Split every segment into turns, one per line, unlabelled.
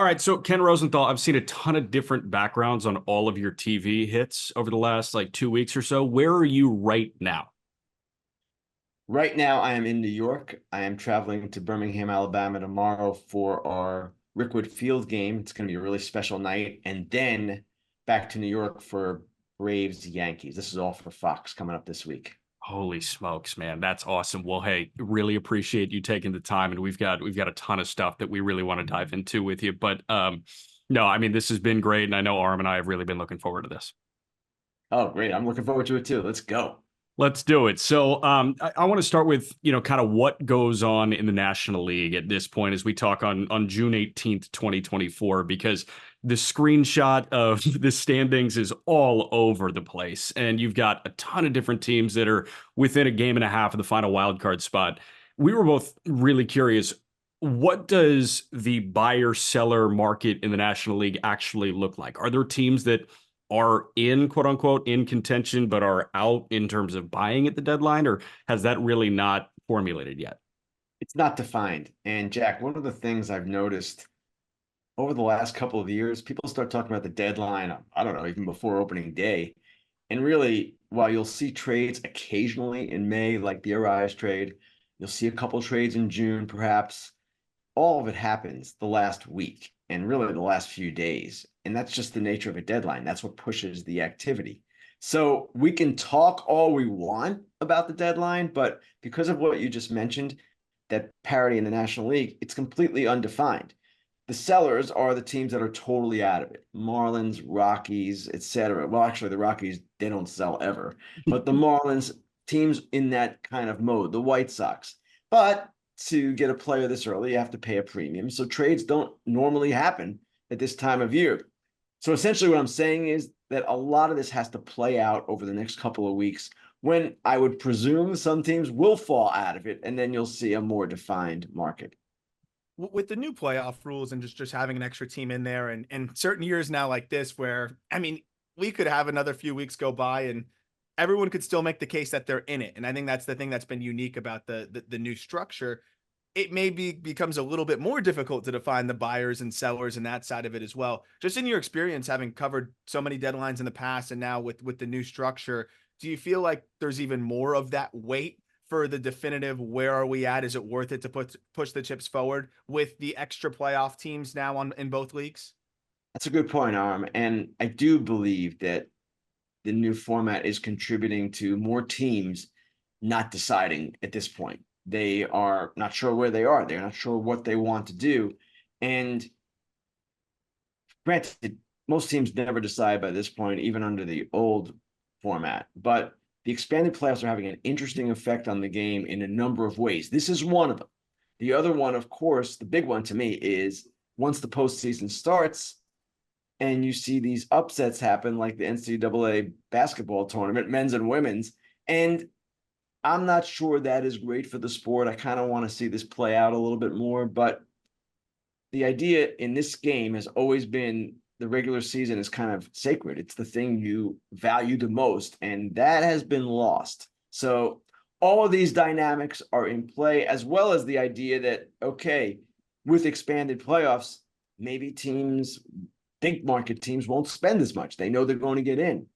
All right, so Ken Rosenthal, I've seen a ton of different backgrounds on all of your TV hits over the last like 2 weeks or so. Where are you right now?
Right now, I am in New York. I am traveling to Birmingham, Alabama tomorrow for our Rickwood Field game. It's going to be a really special night. And then back to New York for Braves Yankees. This is all for Fox coming up this week.
Holy smokes, man. That's awesome. Well, hey, really appreciate you taking the time, and we've got a ton of stuff that we really want to dive into with you. But no, I mean, this has been great, and I know Arm and I have really been looking forward to this.
Oh, great. I'm looking forward to it too. Let's go.
Let's do it. So I want to start with, kind of what goes on in the National League at this point as we talk on June 18th, 2024, because the screenshot of the standings is all over the place. And you've got a ton of different teams that are within a game and a half of the final wild card spot. We were both really curious. What does the buyer seller market in the National League actually look like? Are there teams that are in quote unquote in contention, but are out in terms of buying at the deadline, or has that really not formulated yet?
It's not defined. And Jack, one of the things I've noticed over the last couple of years, people start talking about the deadline, I don't know, even before opening day. And really, while you'll see trades occasionally in May, like the Arias trade, you'll see a couple trades in June, perhaps. All of it happens the last week and really the last few days. And that's just the nature of a deadline. That's what pushes the activity. So we can talk all we want about the deadline, but because of what you just mentioned, that parity in the National League, it's completely undefined. The sellers are the teams that are totally out of it. Marlins, Rockies, etc. Well, actually, the Rockies, they don't sell ever. But the Marlins, teams in that kind of mode, the White Sox. But to get a player this early, you have to pay a premium. So trades don't normally happen at this time of year. So essentially, what I'm saying is that a lot of this has to play out over the next couple of weeks when I would presume some teams will fall out of it, and then you'll see a more defined market.
With the new playoff rules and just having an extra team in there and certain years now like this where I mean we could have another few weeks go by and everyone could still make the case that they're in it. And I think that's the thing that's been unique about the new structure. It maybe becomes a little bit more difficult to define the buyers and sellers and that side of it as well. Just in your experience having covered so many deadlines in the past and now with the new structure, do you feel like there's even more of that weight for the definitive where are we at? Is it worth it to push the chips forward with the extra playoff teams now on in both leagues?
That's a good point, Arm. And I do believe that the new format is contributing to more teams not deciding at this point. They are not sure where they are. They're not sure what they want to do. And granted, most teams never decide by this point, even under the old format. But the expanded playoffs are having an interesting effect on the game in a number of ways. This is one of them. The other one, of course, the big one to me is once the postseason starts and you see these upsets happen, like the NCAA basketball tournament, men's and women's. And I'm not sure that is great for the sport. I kind of want to see this play out a little bit more, but the idea in this game has always been the regular season is kind of sacred. It's the thing you value the most, and that has been lost. So all of these dynamics are in play, as well as the idea that, okay, with expanded playoffs, maybe teams, big market teams, won't spend as much. They know they're going to get in.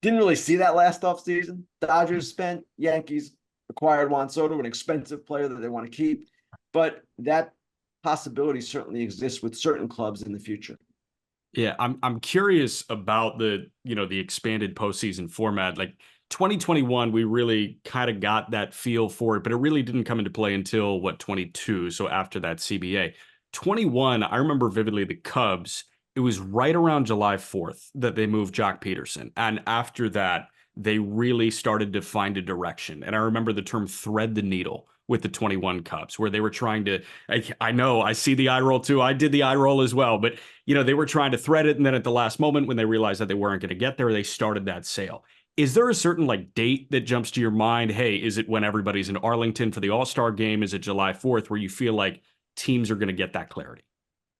Didn't really see that last offseason. Dodgers spent, Yankees acquired Juan Soto, an expensive player that they want to keep. But that possibility certainly exists with certain clubs in the future.
Yeah, I'm curious about the expanded postseason format. Like 2021, we really kind of got that feel for it, but it really didn't come into play until what 22. So after that CBA, 21, I remember vividly the Cubs. It was right around July 4th that they moved Jock Peterson, and after that, they really started to find a direction. And I remember the term "thread the needle" with the 21 Cubs, where they were trying to. I know I see the eye roll too. I did the eye roll as well, but they were trying to thread it, and then at the last moment, when they realized that they weren't going to get there, they started that sale. Is there a certain like date that jumps to your mind? Hey, is it when everybody's in Arlington for the All-Star game? Is it July 4th where you feel like teams are going to get that clarity?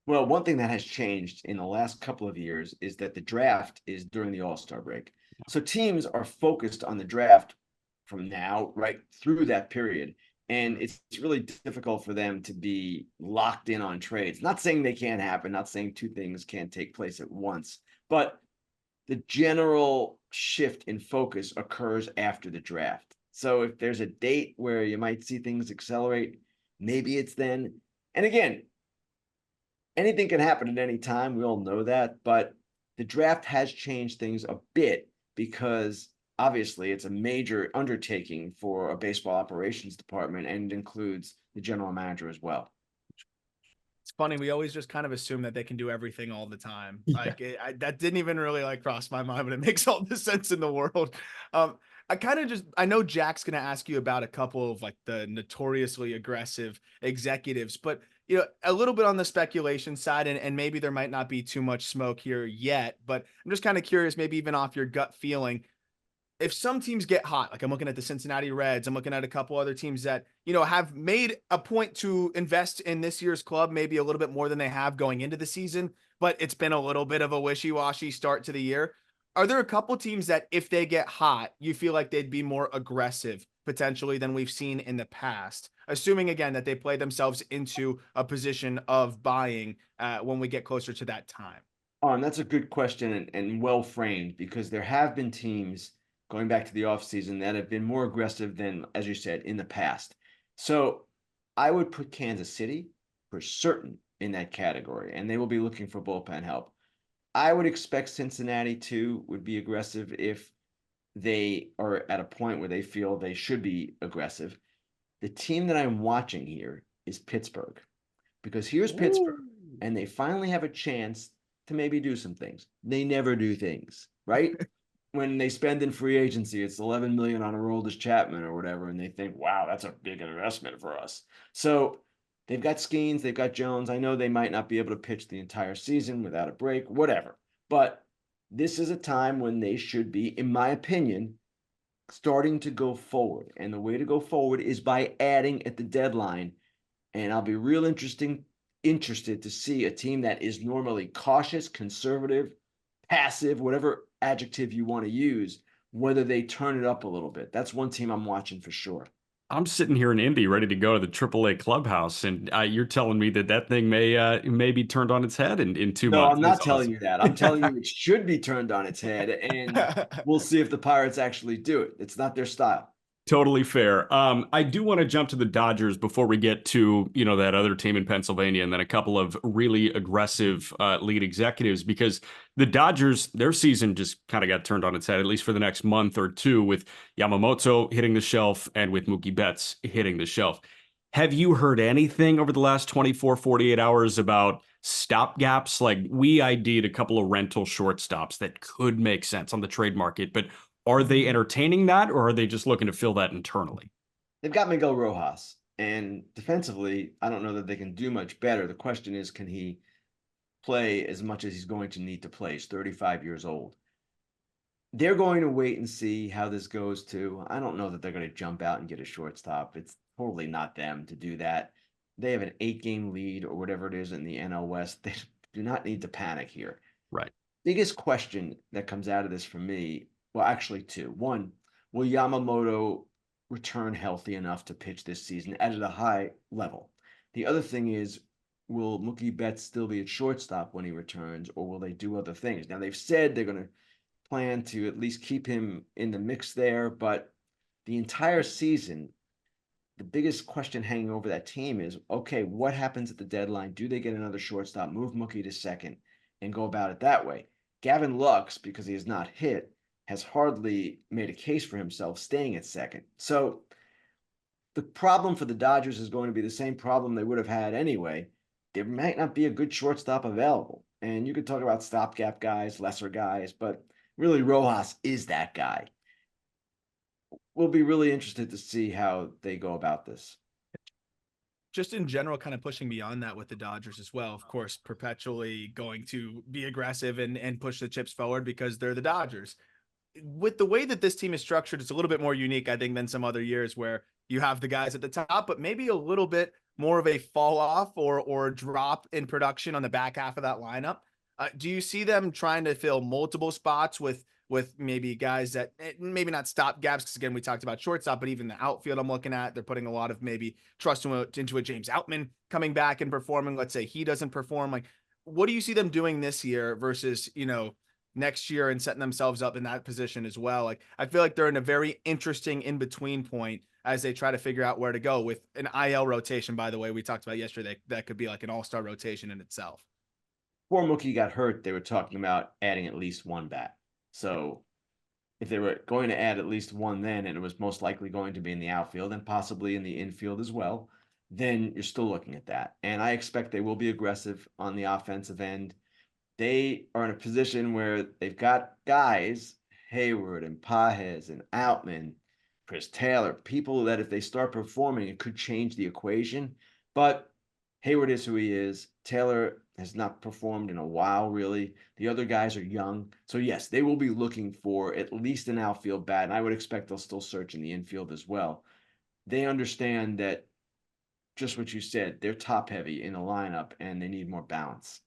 Well, one thing that has changed in the last couple of years is that the draft is during the All-Star break. So teams are focused on the draft from now right through that period. And it's really difficult for them to be locked in on trades. Not saying they can't happen, not saying two things can't take place at once, but the general shift in focus occurs after the draft. So if there's a date where you might see things accelerate, maybe it's then. And again, anything can happen at any time. We all know that, but the draft has changed things a bit because obviously it's a major undertaking for a baseball operations department and it includes the general manager as well.
It's funny. We always just kind of assume that they can do everything all the time.
Yeah.
That didn't even really like cross my mind, but it makes all the sense in the world. I know Jack's going to ask you about a couple of like the notoriously aggressive executives, but a little bit on the speculation side, and maybe there might not be too much smoke here yet, but I'm just kind of curious, maybe even off your gut feeling, if some teams get hot, like I'm looking at the Cincinnati Reds, I'm looking at a couple other teams that, have made a point to invest in this year's club, maybe a little bit more than they have going into the season, but it's been a little bit of a wishy-washy start to the year. Are there a couple teams that if they get hot, you feel like they'd be more aggressive potentially than we've seen in the past? Assuming again that they play themselves into a position of buying when we get closer to that time.
And that's a good question and well framed because there have been teams going back to the offseason that have been more aggressive than, as you said, in the past. So I would put Kansas City for certain in that category, and they will be looking for bullpen help. I would expect Cincinnati too would be aggressive if they are at a point where they feel they should be aggressive. The team that I'm watching here is Pittsburgh because here's Pittsburgh, and they finally have a chance to maybe do some things. They never do things, right? When they spend in free agency, it's 11 million on Aroldis Chapman or whatever, and they think, wow, that's a big investment for us. So they've got Skeens, they've got Jones. I know they might not be able to pitch the entire season without a break, whatever. But this is a time when they should be, in my opinion, starting to go forward. And the way to go forward is by adding at the deadline. And I'll be real interested to see a team that is normally cautious, conservative, passive, whatever adjective you want to use, whether they turn it up a little bit. That's one team I'm watching for sure.
I'm sitting here in Indy ready to go to the AAA clubhouse, and you're telling me that thing may be turned on its head in 2
No,
months.
I'm not
That's
telling
awesome.
you that. I'm telling you it should be turned on its head, and we'll see if the Pirates actually do it. It's not their style.
Totally fair. I do want to jump to the Dodgers before we get to, that other team in Pennsylvania and then a couple of really aggressive lead executives because the Dodgers, their season just kind of got turned on its head, at least for the next month or two, with Yamamoto hitting the shelf and with Mookie Betts hitting the shelf. Have you heard anything over the last 24, 48 hours about stopgaps? Like we ID'd a couple of rental shortstops that could make sense on the trade market, but are they entertaining that or are they just looking to fill that internally?
They've got Miguel Rojas, and defensively, I don't know that they can do much better. The question is, can he play as much as he's going to need to play? He's 35 years old. They're going to wait and see how this goes too. I don't know that they're going to jump out and get a shortstop. It's totally not them to do that. They have an 8-game lead or whatever it is in the NL West. They do not need to panic here.
Right.
Biggest question that comes out of this for me, well, actually two. One, will Yamamoto return healthy enough to pitch this season at a high level? The other thing is, will Mookie Betts still be at shortstop when he returns, or will they do other things? Now, they've said they're going to plan to at least keep him in the mix there, but the entire season, the biggest question hanging over that team is, okay, what happens at the deadline? Do they get another shortstop, move Mookie to second, and go about it that way? Gavin Lux, because he has not hit, has hardly made a case for himself staying at second. So the problem for the Dodgers is going to be the same problem they would have had anyway. There might not be a good shortstop available. And you could talk about stopgap guys, lesser guys, but really Rojas is that guy. We'll be really interested to see how they go about this.
Just in general, kind of pushing beyond that with the Dodgers as well. Of course, perpetually going to be aggressive and push the chips forward because they're the Dodgers. With the way that this team is structured, it's a little bit more unique, I think, than some other years where you have the guys at the top, but maybe a little bit more of a fall off or drop in production on the back half of that lineup. Do you see them trying to fill multiple spots with with maybe guys that maybe not stop gaps. Because again, we talked about shortstop, but even the outfield I'm looking at, they're putting a lot of maybe trust into a James Outman coming back and performing. Let's say he doesn't perform. Like, what do you see them doing this year versus, next year and setting themselves up in that position as well? Like, I feel like they're in a very interesting in between point as they try to figure out where to go with an IL rotation. By the way, we talked about yesterday, that could be like an all-star rotation in itself.
Before Mookie got hurt, they were talking about adding at least one bat. So if they were going to add at least one then, and it was most likely going to be in the outfield and possibly in the infield as well, then you're still looking at that. And I expect they will be aggressive on the offensive end. They are in a position where they've got guys, Hayward and Pages and Outman, Chris Taylor, people that if they start performing, it could change the equation. But Hayward is who he is. Taylor has not performed in a while, really. The other guys are young. So, yes, they will be looking for at least an outfield bat, and I would expect they'll still search in the infield as well. They understand that, just what you said, they're top heavy in the lineup, and they need more balance.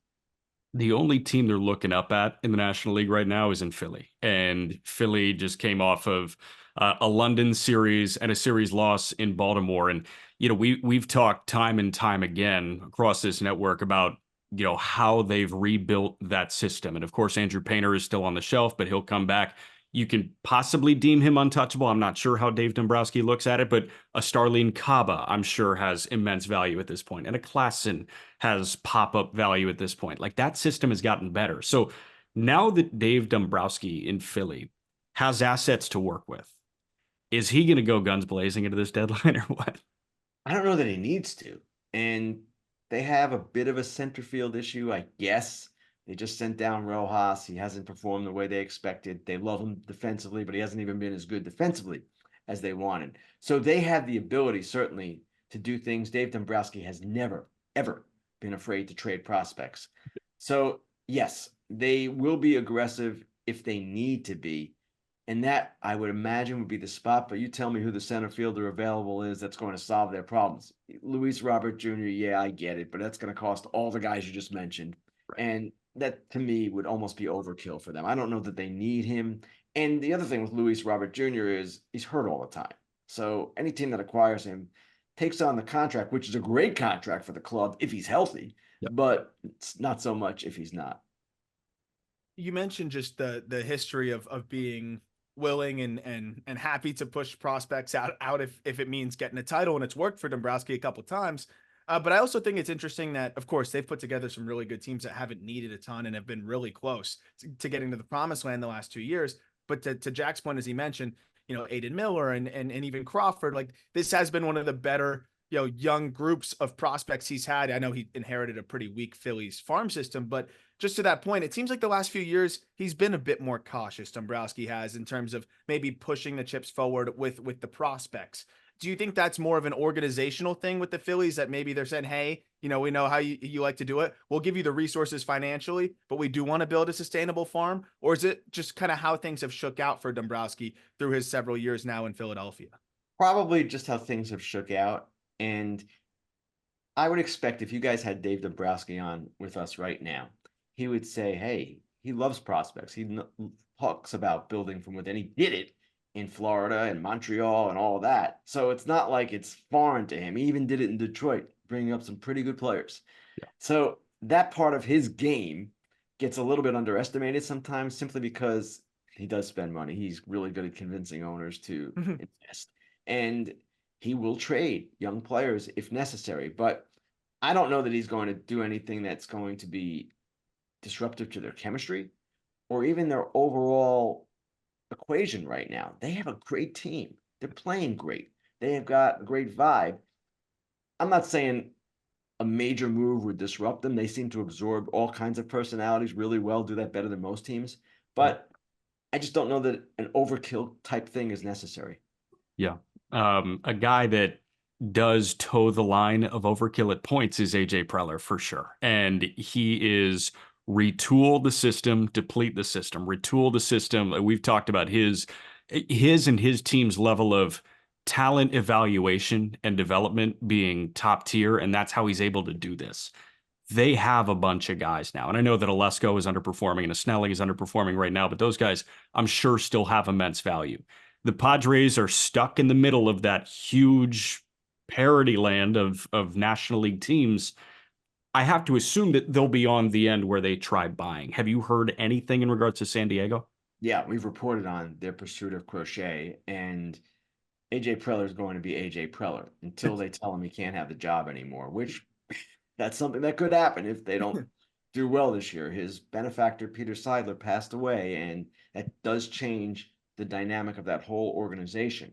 The only team they're looking up at in the National League right now is in Philly. And Philly just came off of a London series and a series loss in Baltimore. And, we've talked time and time again across this network about, how they've rebuilt that system. And of course, Andrew Painter is still on the shelf, but he'll come back. You can possibly deem him untouchable. I'm not sure how Dave Dombrowski looks at it, but a Starlene Caba, I'm sure, has immense value at this point. And a Klassen has pop-up value at this point. Like, that system has gotten better. So now that Dave Dombrowski in Philly has assets to work with, is he going to go guns blazing into this deadline or what?
I don't know that he needs to. And they have a bit of a center field issue, I guess. They just sent down Rojas. He hasn't performed the way they expected. They love him defensively, but he hasn't even been as good defensively as they wanted. So they have the ability, certainly, to do things. Dave Dombrowski has never, ever been afraid to trade prospects. So, yes, they will be aggressive if they need to be. And that, I would imagine, would be the spot. But you tell me who the center fielder available is that's going to solve their problems. Luis Robert Jr., yeah, I get it, but that's going to cost all the guys you just mentioned.
Right.
And that, to me, would almost be overkill for them. I don't know that they need him. And the other thing with Luis Robert Jr. is he's hurt all the time. So any team that acquires him takes on the contract, which is a great contract for the club if he's healthy,
Yep.
but it's not so much if he's not.
You mentioned just the history of being willing and happy to push prospects out if it means getting a title, and it's worked for Dombrowski a couple times. But I also think it's interesting that, of course, they've put together some really good teams that haven't needed a ton and have been really close to getting to the promised land the last 2 years. But to Jack's point, as he mentioned, Aiden Miller and even Crawford, like, this has been one of the better, young groups of prospects he's had. I know he inherited a pretty weak Phillies farm system, but just to that point, it seems like the last few years he's been a bit more cautious. Dombrowski has, in terms of maybe pushing the chips forward with the prospects. Do you think that's more of an organizational thing with the Phillies, that maybe they're saying, hey, we know how you like to do it. We'll give you the resources financially, but we do want to build a sustainable farm? Or is it just kind of how things have shook out for Dombrowski through his several years now in Philadelphia?
Probably just how things have shook out. And I would expect if you guys had Dave Dombrowski on with us right now, he would say, hey, he loves prospects. He talks about building from within. He did it in Florida and Montreal and all that. So it's not like it's foreign to him. He even did it in Detroit, bringing up some pretty good players.
Yeah.
So that part of his game gets a little bit underestimated sometimes, simply because he does spend money. He's really good at convincing owners to invest. And he will trade young players if necessary. But I don't know that he's going to do anything that's going to be disruptive to their chemistry or even their overall equation right now. They have a great team. They're playing great. They have got a great vibe. I'm not saying a major move would disrupt them. They seem to absorb all kinds of personalities really well, do that better than most teams. But I just don't know that an overkill type thing is necessary.
Yeah. A guy that does toe the line of overkill at points is AJ Preller for sure. And he is retool the system, deplete the system, retool the system. We've talked about his and his team's level of talent evaluation and development being top tier, and that's how he's able to do this. they have a bunch of guys now. And I know that Alesko is underperforming and Snelling is underperforming right now, but those guys, I'm sure, still have immense value. The Padres are stuck in the middle of that huge parity land of National League teams. I have to assume that they'll be on the end where they try buying. Have you heard anything in regards to San Diego?
Yeah, we've reported on their pursuit of Crochet, and AJ Preller is going to be AJ Preller until they tell him he can't have the job anymore, which that's something that could happen if they don't do well this year. His benefactor, Peter Seidler, passed away, and that does change the dynamic of that whole organization.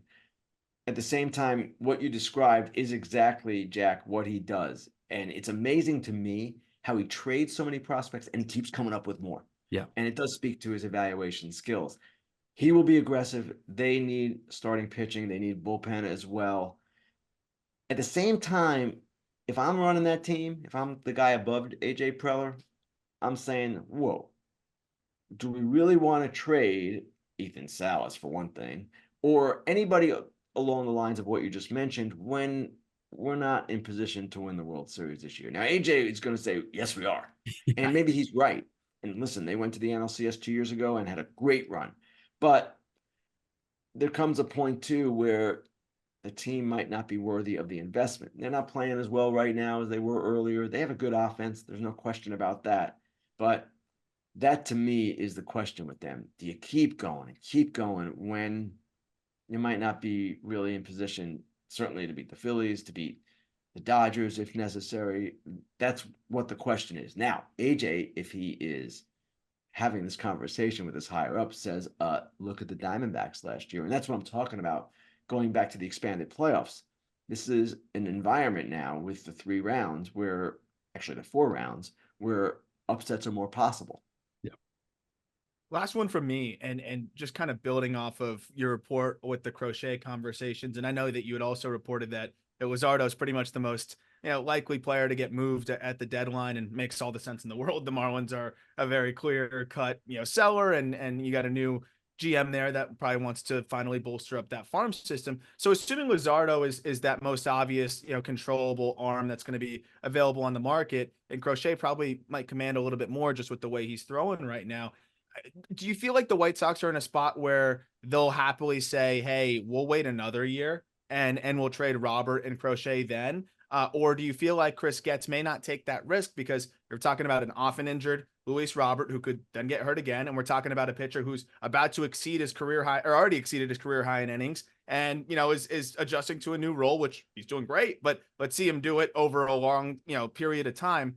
At the same time, what you described is exactly, Jack, what he does. And it's amazing to me how he trades so many prospects and keeps coming up with more.
Yeah.
And it does speak to his evaluation skills. He will be aggressive. They need starting pitching, they need bullpen as well. At the same time, if I'm running that team, if I'm the guy above AJ Preller, I'm saying, whoa, do we really want to trade Ethan Salas for one thing, or anybody along the lines of what you just mentioned when we're not in position to win the World Series this year? Now, AJ is going to say, yes, we are. And maybe he's right. And listen, they went to the NLCS 2 years ago and had a great run. But there comes a point, too, where the team might not be worthy of the investment. They're not playing as well right now as they were earlier. They have a good offense. There's no question about that. But that to me is the question with them. Do you keep going and keep going when you might not be really in position, certainly to beat the Phillies, to beat the Dodgers if necessary? That's what the question is. Now, AJ, if he is having this conversation with his higher up, says, look at the Diamondbacks last year. And that's what I'm talking about, going back to the expanded playoffs. This is an environment now with the 3 rounds where, actually the 4 rounds, where upsets are more possible.
Last one from me, and just kind of building off of your report with the Crochet conversations. And I know that you had also reported that Luzardo's pretty much the most, likely player to get moved at the deadline, and makes all the sense in the world. The Marlins are a very clear cut, seller, and you got a new GM there that probably wants to finally bolster up that farm system. So assuming Luzardo is that most obvious, controllable arm that's going to be available on the market, and Crochet probably might command a little bit more just with the way he's throwing right now. Do you feel like the White Sox are in a spot where they'll happily say, hey, we'll wait another year and we'll trade Robert and Crochet then? Or do you feel like Chris Getz may not take that risk because you're talking about an often injured Luis Robert who could then get hurt again, and we're talking about a pitcher who's about to exceed his career high, or already exceeded his career high in innings, and is adjusting to a new role, which he's doing great, but let's see him do it over a long period of time.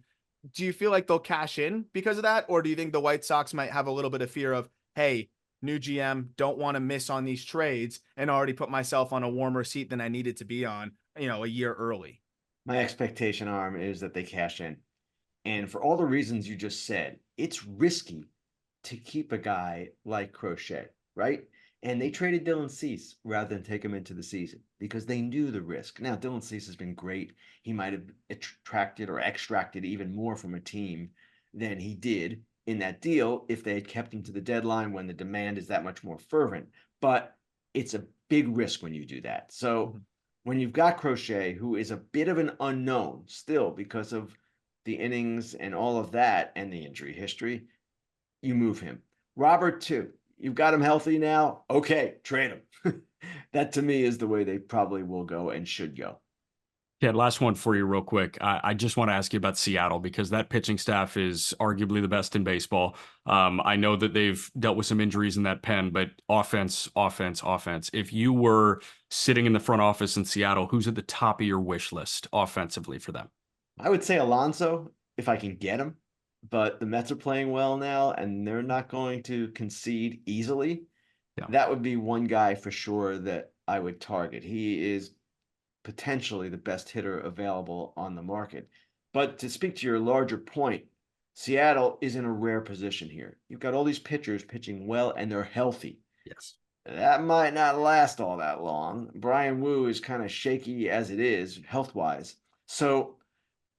Do you feel like they'll cash in because of that? Or do you think the White Sox might have a little bit of fear of, hey, new GM, don't want to miss on these trades and already put myself on a warmer seat than I needed to be on, a year early?
My expectation, Arm, is that they cash in. And for all the reasons you just said, it's risky to keep a guy like Crochet, right? And they traded Dylan Cease rather than take him into the season because they knew the risk. Now, Dylan Cease has been great. He might have attracted or extracted even more from a team than he did in that deal if they had kept him to the deadline when the demand is that much more fervent. But it's a big risk when you do that. So when you've got Crochet, who is a bit of an unknown still because of the innings and all of that and the injury history, you move him. Robert, too. You've got him healthy now. Okay, trade him. That to me is the way they probably will go and should go.
Yeah, last one for you, real quick. I just want to ask you about Seattle because that pitching staff is arguably the best in baseball. I know that they've dealt with some injuries in that pen, but offense, offense, offense. If you were sitting in the front office in Seattle, who's at the top of your wish list offensively for them?
I would say Alonso, if I can get him, but the Mets are playing well now and they're not going to concede easily.
Yeah.
That would be one guy for sure that I would target. He is potentially the best hitter available on the market. But to speak to your larger point, Seattle is in a rare position here. You've got all these pitchers pitching well and they're healthy.
Yes.
That might not last all that long. Brian Wu is kind of shaky as it is, health-wise. So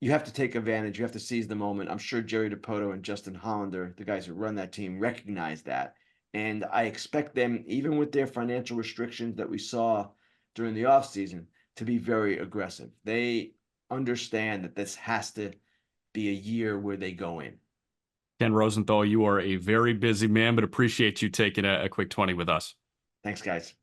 you have to take advantage. You have to seize the moment. I'm sure Jerry Dipoto and Justin Hollander, the guys who run that team, recognize that. And I expect them, even with their financial restrictions that we saw during the offseason, to be very aggressive. They understand that this has to be a year where they go in.
Ken Rosenthal, you are a very busy man, but appreciate you taking a quick 20 with us.
Thanks, guys.